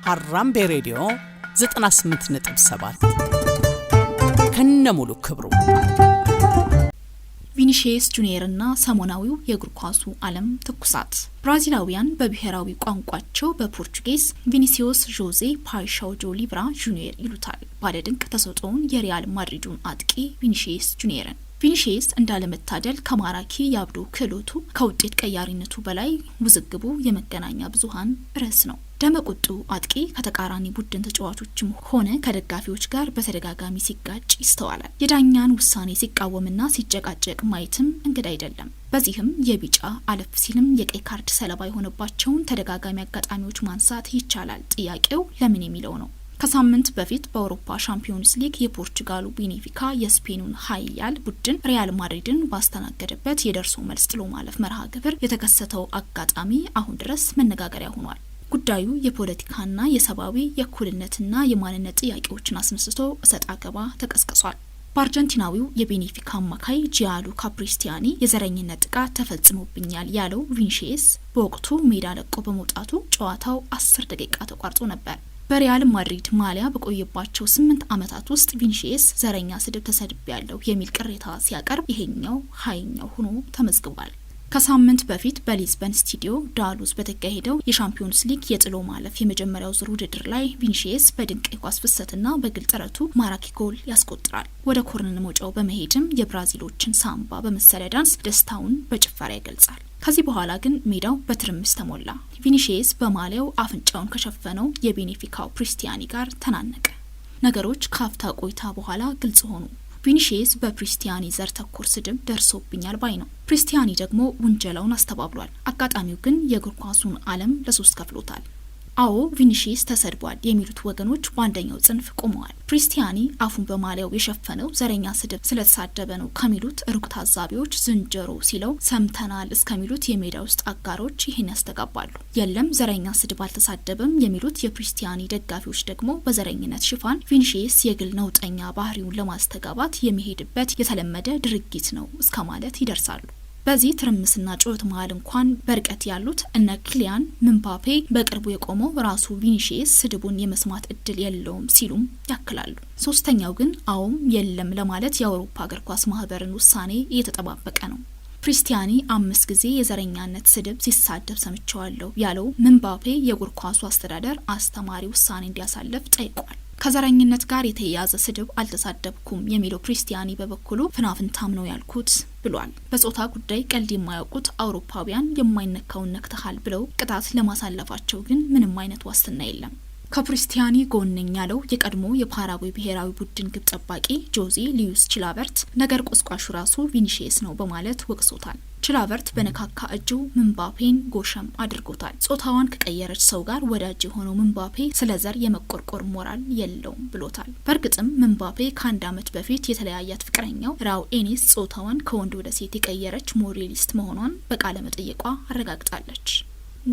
ሀራምቤ ሬዲዮ 98.7 ከነሙሉ ክብሩ ቪኒሺየስ ጁኒየርና ሰሞናዊው የእግር ኳሱ ዓለም ትኩሳት ብራዚላዊያን በብሔራዊ ቋንቋቸው በፖርቹጊዝ ቪኒሲዮስ ጆዜ ፓይሻው ጆሊብራ ጁኒየር ይሉታል። ባለድንቅ ተሰጥኦውን የሪያል ማድሪዱን አጥቂ ቪኒሺየስ ጁኒየርን ቪኒሺየስ እንዳለመታደል ከማራኪ ያብዶ ክህሎቱ ከውጤት ቀያሪነቱ በላይ ውዝግቡ የመገናኛ ብዙሃን ርዕስ ነው። ደመቁጡ አጥቂ ከተቃራኒ ቡድን ተጫዋቾችም ሆነ ከደጋፊዎች ጋር በተደጋጋሚ ሲጋጭ ይስተዋላል። የዳኛን ውሳኔ ሲቃወምና ሲጨቃጨቅ ማየትም እንግዳ አይደለም። በዚህም የቢጫ አለፍ ሲልም የቀይ ካርድ ሰለባ የሆነባቸውን ተደጋጋሚ አጋጣሚዎች ማንሳት ይቻላል። ጥያቄው ለምን የሚለው ነው። ከሳምንት በፊት በአውሮፓ ሻምፒዮንስ ሊግ የፖርቹጋሉ ቤኔፊካ የስፔኑን ኃያል ቡድን ሪያል ማድሪድን ባስተናገደበት የደርሶ መልስ ጥሎ ማለፍ መርሃ ግብር የተከሰተው አጋጣሚ አሁን ድረስ መነጋገሪያ ሆኗል። ጉዳዩ የፖለቲካና የሰብአዊ የእኩልነትና የማንነት ጥያቄዎችን አስነስቶ እሰጥ አገባ ተቀስቅሷል። በአርጀንቲናዊው የቤኔፊካ አማካይ ጂያሉ ካፕሪስቲያኒ የዘረኝነት ጥቃት ተፈጽሞብኛል ያለው ቪኒሺየስ በወቅቱ ሜዳ ለቆ በመውጣቱ ጨዋታው 10 ደቂቃ ተቋርጦ ነበር። በሪያል ማድሪድ ማሊያ በቆየባቸው 8 ዓመታት ውስጥ ቪኒሺየስ ዘረኛ ስድብ ተሰድቤያለሁ የሚል ቅሬታ ሲያቀርብ ይሄኛው ሀይኛው ሆኖ ተመዝግቧል። ከሳምንት በፊት በሊዝበን ስቱዲዮ ዳሉስ በተካሄደው የሻምፒዮንስ ሊግ የጥሎ ማለፍ የመጀመሪያው ዙር ውድድር ላይ ቪኒሺየስ በድንቅ የኳስ ፍሰትና በግል ጥረቱ ማራኪ ጎል ያስቆጥራል። ወደ ኮርነር መውጫው በመሄድም የብራዚሎችን ሳምባ በመሰለ ዳንስ ደስታውን በጭፈራ ይገልጻል። ከዚህ በኋላ ግን ሜዳው በትርምስ ተሞላ። ቪኒሺየስ በማሊያው አፍንጫውን ከሸፈነው የቤኔፊካው ፕሪስቲያኒ ጋር ተናነቀ። ነገሮች ካፍታ ቆይታ በኋላ ግልጽ ሆኑ። ቪኒሺየስ በፕሪስቲያኒ ዘር ተኮር ስድብ ደርሶብኛል ባይ ነው። ፕሪስቲያኒ ደግሞ ውንጀላውን አስተባብሏል። አጋጣሚው ግን የእግር ኳሱን ዓለም ለሶስት ከፍሎታል። አዎ ቪኒሺየስ ተሰድቧል የሚሉት ወገኖች በአንደኛው ጽንፍ ቆመዋል። ፕሪስቲያኒ አፉን በማሊያው የሸፈነው ዘረኛ ስድብ ስለተሳደበ ነው ከሚሉት ሩቅ ታዛቢዎች ዝንጀሮ ሲለው ሰምተናል እስከሚሉት የሜዳ ውስጥ አጋሮች ይህን ያስተጋባሉ። የለም ዘረኛ ስድብ አልተሳደበም የሚሉት የፕሪስቲያኒ ደጋፊዎች ደግሞ በዘረኝነት ሽፋን ቪኒሺየስ የግል ነውጠኛ ባህሪውን ለማስተጋባት የሚሄድበት የተለመደ ድርጊት ነው እስከማለት ይደርሳሉ። በዚህ ትርምስና ጩኸት መሀል እንኳን በርቀት ያሉት እነ ኪሊያን ምባፔ በቅርቡ የቆመው ራሱ ቪኒሺየስ ስድቡን የመስማት እድል የለውም ሲሉም ያክላሉ። ሶስተኛው ግን አዎም የለም ለማለት የአውሮፓ እግር ኳስ ማህበርን ውሳኔ እየተጠባበቀ ነው። ፕሪስቲያኒ 5 ጊዜ የዘረኛነት ስድብ ሲሳደብ ሰምቸዋለሁ ያለው ምባፔ የእግር ኳሱ አስተዳደር አስተማሪ ውሳኔ እንዲያሳልፍ ጠይቋል። ከዘረኝነት ጋር የተያያዘ ስድብ አልተሳደብኩም የሚለው ፕሪስቲያኒ በበኩሉ ፍናፍንታም ነው ያልኩት ብሏል። በጾታ ጉዳይ ቀልድ የማያውቁት አውሮፓውያን የማይነካውን ነክተሃል ብለው ቅጣት ለማሳለፋቸው ግን ምንም አይነት ዋስትና የለም። ከፕሪስቲያኒ ጎንኝ ያለው የቀድሞ የፓራጓይ ብሔራዊ ቡድን ግብ ጠባቂ ጆዜ ሉዊስ ቺላቨርት ነገር ቆስቋሹ ራሱ ቪኒሺየስ ነው በማለት ወቅሶታል። ቺላቨርት በነካካ እጁ ምባፔን ጎሸም አድርጎታል። ጾታዋን ከቀየረች ሰው ጋር ወዳጅ የሆነው ምባፔ ስለ ዘር የመቆርቆር ሞራል የለውም ብሎታል። በእርግጥም ምባፔ ከ1 ዓመት በፊት የተለያያት ፍቅረኛው ራው ኤኒስ ጾታዋን ከወንድ ወደ ሴት የቀየረች ሞዴሊስት መሆኗን በቃለ መጠይቋ አረጋግጣለች።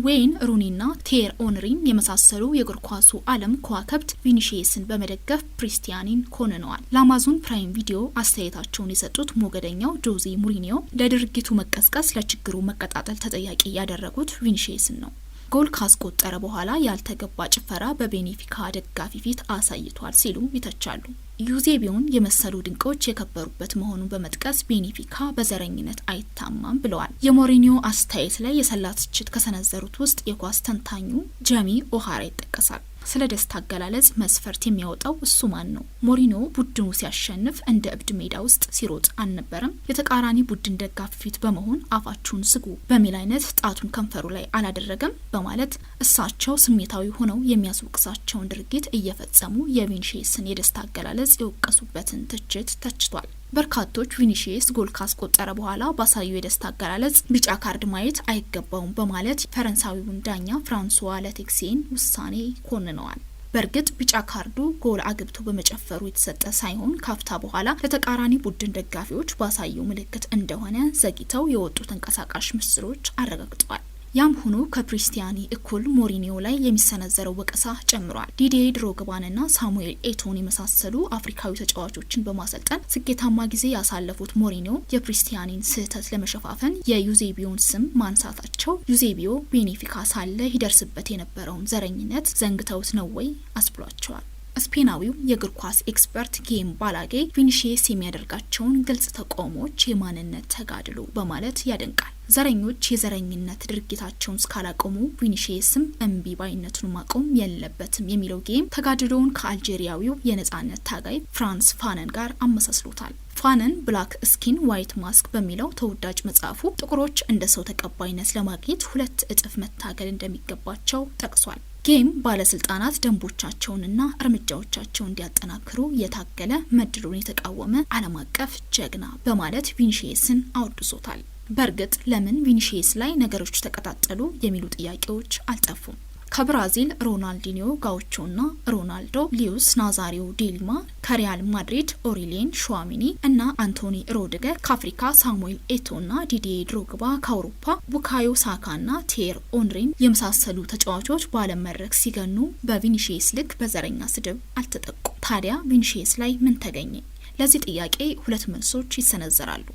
ዌይን ሩኒና ቴር ኦንሪን የመሳሰሉ የእግር ኳሱ ዓለም ከዋክብት ቪኒሺየስን በመደገፍ ፕሪስቲያኒን ኮንነዋል። ለአማዞን ፕራይም ቪዲዮ አስተያየታቸውን የሰጡት ሞገደኛው ጆዜ ሙሪኒዮ ለድርጊቱ መቀስቀስ ለችግሩ መቀጣጠል ተጠያቂ ያደረጉት ቪኒሺየስን ነው። ጎል ካስቆጠረ በኋላ ያልተገባ ጭፈራ በቤኔፊካ ደጋፊ ፊት አሳይቷል ሲሉ ይተቻሉ። ዩዜቢዮን የመሰሉ ድንቆች የከበሩበት መሆኑን በመጥቀስ ቤኔፊካ በዘረኝነት አይታማም ብለዋል። የሞሪኒዮ አስተያየት ላይ የሰላ ትችት ከሰነዘሩት ውስጥ የኳስ ተንታኙ ጀሚ ኦሃራ ይጠቀሳል። ስለ ደስታ አገላለጽ መስፈርት የሚያወጣው እሱ ማን ነው? ሞሪኒዮ ቡድኑ ሲያሸንፍ እንደ እብድ ሜዳ ውስጥ ሲሮጥ አልነበረም? የተቃራኒ ቡድን ደጋፊ ፊት በመሆን አፋችሁን ስጉ በሚል አይነት ጣቱን ከንፈሩ ላይ አላደረገም? በማለት እሳቸው ስሜታዊ ሆነው የሚያስወቅሳቸውን ድርጊት እየፈጸሙ የቪኒሺየስን የደስታ አገላለጽ የወቀሱበትን ትችት ተችቷል። በርካቶች ቪኒሺየስ ጎል ካስቆጠረ በኋላ ባሳየው የደስታ አገላለጽ ቢጫ ካርድ ማየት አይገባውም በማለት ፈረንሳዊውን ዳኛ ፍራንሷ ለቴክሲን ውሳኔ ኮንነዋል። በእርግጥ ቢጫ ካርዱ ጎል አግብቶ በመጨፈሩ የተሰጠ ሳይሆን ካፍታ በኋላ ለተቃራኒ ቡድን ደጋፊዎች ባሳየው ምልክት እንደሆነ ዘግይተው የወጡ ተንቀሳቃሽ ምስሎች አረጋግጠዋል። ያም ሆኖ ከፕሪስቲያኒ እኩል ሞሪኒዮ ላይ የሚሰነዘረው ወቀሳ ጨምሯል። ዲዲዬ ድሮግባንና ሳሙኤል ኤቶን የመሳሰሉ አፍሪካዊ ተጫዋቾችን በማሰልጠን ስኬታማ ጊዜ ያሳለፉት ሞሪኒዮ የፕሪስቲያኒን ስህተት ለመሸፋፈን የዩዜቢዮን ስም ማንሳታቸው ዩዜቢዮ ቤኔፊካ ሳለ ይደርስበት የነበረውን ዘረኝነት ዘንግተውት ነው ወይ አስብሏቸዋል። ስፔናዊው የእግር ኳስ ኤክስፐርት ጌም ባላጌ ቪኒሺየስ የሚያደርጋቸውን ግልጽ ተቃውሞዎች የማንነት ተጋድሎ በማለት ያደንቃል። ዘረኞች የዘረኝነት ድርጊታቸውን እስካላቆሙ ቪኒሺየስም እምቢ ባይነቱን ማቆም የለበትም የሚለው ጌም ተጋድሎውን ከአልጄሪያዊው የነጻነት ታጋይ ፍራንስ ፋነን ጋር አመሳስሎታል። ፋነን ብላክ ስኪን ዋይት ማስክ በሚለው ተወዳጅ መጽሐፉ ጥቁሮች እንደ ሰው ተቀባይነት ለማግኘት 2 እጥፍ መታገል እንደሚገባቸው ጠቅሷል። ጌም ባለስልጣናት ደንቦቻቸውንና እርምጃዎቻቸውን እንዲያጠናክሩ የታገለ መድሎን የተቃወመ ዓለም አቀፍ ጀግና በማለት ቪኒሺየስን አወድሶታል። በእርግጥ ለምን ቪኒሺየስ ላይ ነገሮች ተቀጣጠሉ የሚሉ ጥያቄዎች አልጠፉም። ከብራዚል ሮናልዲኒዮ ጋውቾና ሮናልዶ ሊዩስ ናዛሪዮ ዲልማ፣ ከሪያል ማድሪድ ኦሪሊየን ሹዋሚኒ እና አንቶኒ ሮድገር፣ ከአፍሪካ ሳሙኤል ኤቶና ዲዲዬ ድሮግባ፣ ከአውሮፓ ቡካዮ ሳካና ቴር ኦንሪን የመሳሰሉ ተጫዋቾች በዓለም መድረክ ሲገኑ በቪኒሺየስ ልክ በዘረኛ ስድብ አልተጠቁም። ታዲያ ቪኒሺየስ ላይ ምን ተገኘ? ለዚህ ጥያቄ 2 መልሶች ይሰነዘራሉ።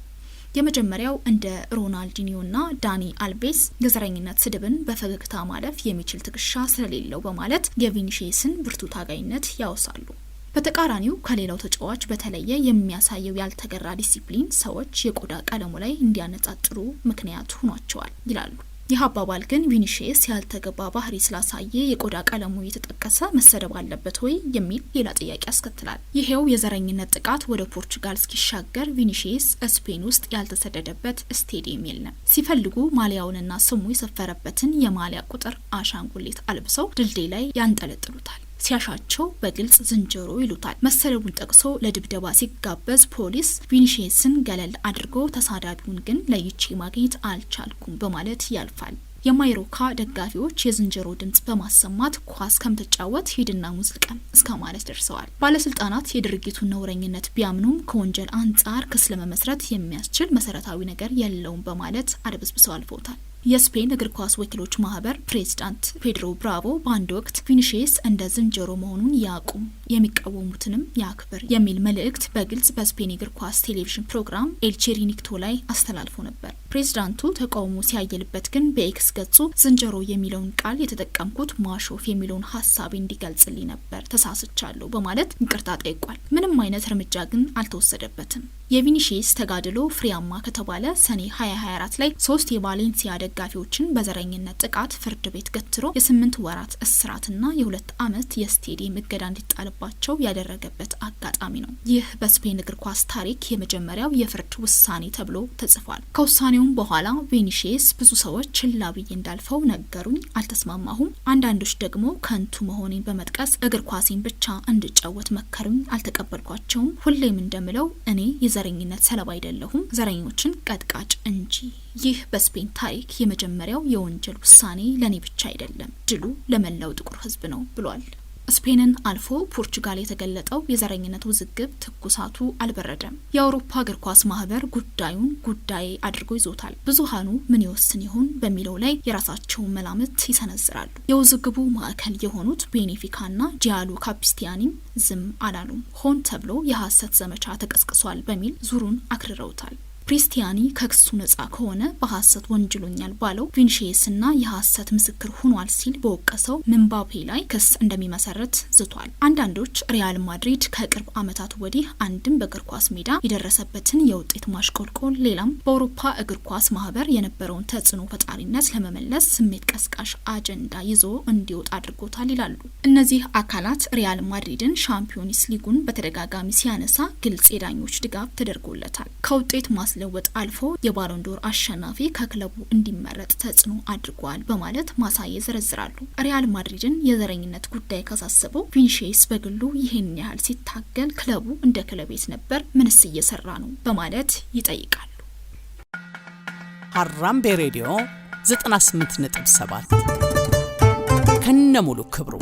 የመጀመሪያው እንደ ሮናልዲኒዮና ዳኒ አልቬስ የዘረኝነት ስድብን በፈገግታ ማለፍ የሚችል ትከሻ ስለሌለው በማለት የቪኒሺየስን ብርቱ ታጋይነት ያወሳሉ። በተቃራኒው ከሌላው ተጫዋች በተለየ የሚያሳየው ያልተገራ ዲሲፕሊን ሰዎች የቆዳ ቀለሙ ላይ እንዲያነጣጥሩ ምክንያት ሆኗቸዋል ይላሉ። ይህ አባባል ግን ቪኒሺየስ ያልተገባ ባህሪ ስላሳየ የቆዳ ቀለሙ የተጠቀሰ መሰደብ አለበት ወይ የሚል ሌላ ጥያቄ ያስከትላል። ይሄው የዘረኝነት ጥቃት ወደ ፖርቹጋል እስኪሻገር ቪኒሺየስ ስፔን ውስጥ ያልተሰደደበት ስቴዲየም የለም። ሲፈልጉ ማሊያውንና ስሙ የሰፈረበትን የማሊያ ቁጥር አሻንጉሊት አልብሰው ድልድይ ላይ ያንጠለጥሉታል። ሲያሻቸው በግልጽ ዝንጀሮ ይሉታል። መሰደቡን ጠቅሶ ለድብደባ ሲጋበዝ ፖሊስ ቪኒሺየስን ገለል አድርጎ ተሳዳቢውን ግን ለይቼ ማግኘት አልቻልኩም በማለት ያልፋል። የማይሮካ ደጋፊዎች የዝንጀሮ ድምጽ በማሰማት ኳስ ከምትጫወት ሂድና ሙዝልቀም እስከ ማለት ደርሰዋል። ባለስልጣናት የድርጊቱን ነውረኝነት ቢያምኑም ከወንጀል አንጻር ክስ ለመመስረት የሚያስችል መሰረታዊ ነገር የለውም በማለት አድበስብሰው አልፈውታል። የስፔን እግር ኳስ ወኪሎች ማህበር ፕሬዚዳንት ፔድሮ ብራቮ በአንድ ወቅት ቪኒሺየስ እንደ ዝንጀሮ መሆኑን ያቁም፣ የሚቃወሙትንም ያክብር የሚል መልእክት በግልጽ በስፔን እግር ኳስ ቴሌቪዥን ፕሮግራም ኤል ቺሪኒክቶ ላይ አስተላልፎ ነበር። ፕሬዚዳንቱ ተቃውሞ ሲያየልበት ግን በኤክስ ገጹ ዝንጀሮ የሚለውን ቃል የተጠቀምኩት ማሾፍ የሚለውን ሀሳብ እንዲገልጽልኝ ነበር፣ ተሳስቻለሁ በማለት ይቅርታ ጠይቋል። ምንም አይነት እርምጃ ግን አልተወሰደበትም። የቪኒሺየስ ተጋድሎ ፍሬያማ ከተባለ ሰኔ 2024 ላይ 3 የቫሌንሲያ ደጋፊዎችን በዘረኝነት ጥቃት ፍርድ ቤት ገትሮ የ8 ወራት እስራትና የ2 ዓመት የስቴዲየም እገዳ እንዲጣልባቸው ያደረገበት አጋጣሚ ነው። ይህ በስፔን እግር ኳስ ታሪክ የመጀመሪያው የፍርድ ውሳኔ ተብሎ ተጽፏል። ከውሳኔውም በኋላ ቪኒሺየስ ብዙ ሰዎች ችላ ብዬ እንዳልፈው ነገሩኝ፣ አልተስማማሁም። አንዳንዶች ደግሞ ከንቱ መሆኔን በመጥቀስ እግር ኳሴን ብቻ እንድጫወት መከሩኝ፣ አልተቀበልኳቸውም። ሁሌም እንደምለው እኔ የዘረኝነት ሰለባ አይደለሁም፣ ዘረኞችን ቀጥቃጭ እንጂ። ይህ በስፔን ታሪክ የመጀመሪያው የወንጀል ውሳኔ ለኔ ብቻ አይደለም፣ ድሉ ለመላው ጥቁር ሕዝብ ነው ብሏል። ስፔንን አልፎ ፖርቹጋል የተገለጠው የዘረኝነት ውዝግብ ትኩሳቱ አልበረደም። የአውሮፓ እግር ኳስ ማህበር ጉዳዩን ጉዳይ አድርጎ ይዞታል። ብዙሃኑ ምን ይወስን ይሆን በሚለው ላይ የራሳቸውን መላምት ይሰነዝራሉ። የውዝግቡ ማዕከል የሆኑት ቤኔፊካና ጂያሎ ካፒስቲያኒም ዝም አላሉም። ሆን ተብሎ የሐሰት ዘመቻ ተቀስቅሷል በሚል ዙሩን አክርረውታል። ፕሪስቲያኒ ከክሱ ነጻ ከሆነ በሐሰት ወንጅሎኛል ባለው ቪኒሺየስና የሐሰት ምስክር ሆኗል ሲል በወቀሰው ምንባፔ ላይ ክስ እንደሚመሰረት ዝቷል። አንዳንዶች ሪያል ማድሪድ ከቅርብ ዓመታት ወዲህ አንድም በእግር ኳስ ሜዳ የደረሰበትን የውጤት ማሽቆልቆል፣ ሌላም በአውሮፓ እግር ኳስ ማህበር የነበረውን ተጽዕኖ ፈጣሪነት ለመመለስ ስሜት ቀስቃሽ አጀንዳ ይዞ እንዲወጣ አድርጎታል ይላሉ። እነዚህ አካላት ሪያል ማድሪድን ሻምፒዮንስ ሊጉን በተደጋጋሚ ሲያነሳ ግልጽ የዳኞች ድጋፍ ተደርጎለታል። ከውጤት ለውጥ አልፎ የባሎንዶር አሸናፊ ከክለቡ እንዲመረጥ ተጽዕኖ አድርጓል በማለት ማሳያ ይዘረዝራሉ። ሪያል ማድሪድን የዘረኝነት ጉዳይ ካሳሰበው ቪኒሺየስ በግሉ ይህን ያህል ሲታገል ክለቡ እንደ ክለቤት ነበር፣ ምንስ እየሰራ ነው በማለት ይጠይቃሉ። ሀራምቤ ሬዲዮ 98.7 ከነሙሉ ክብሩ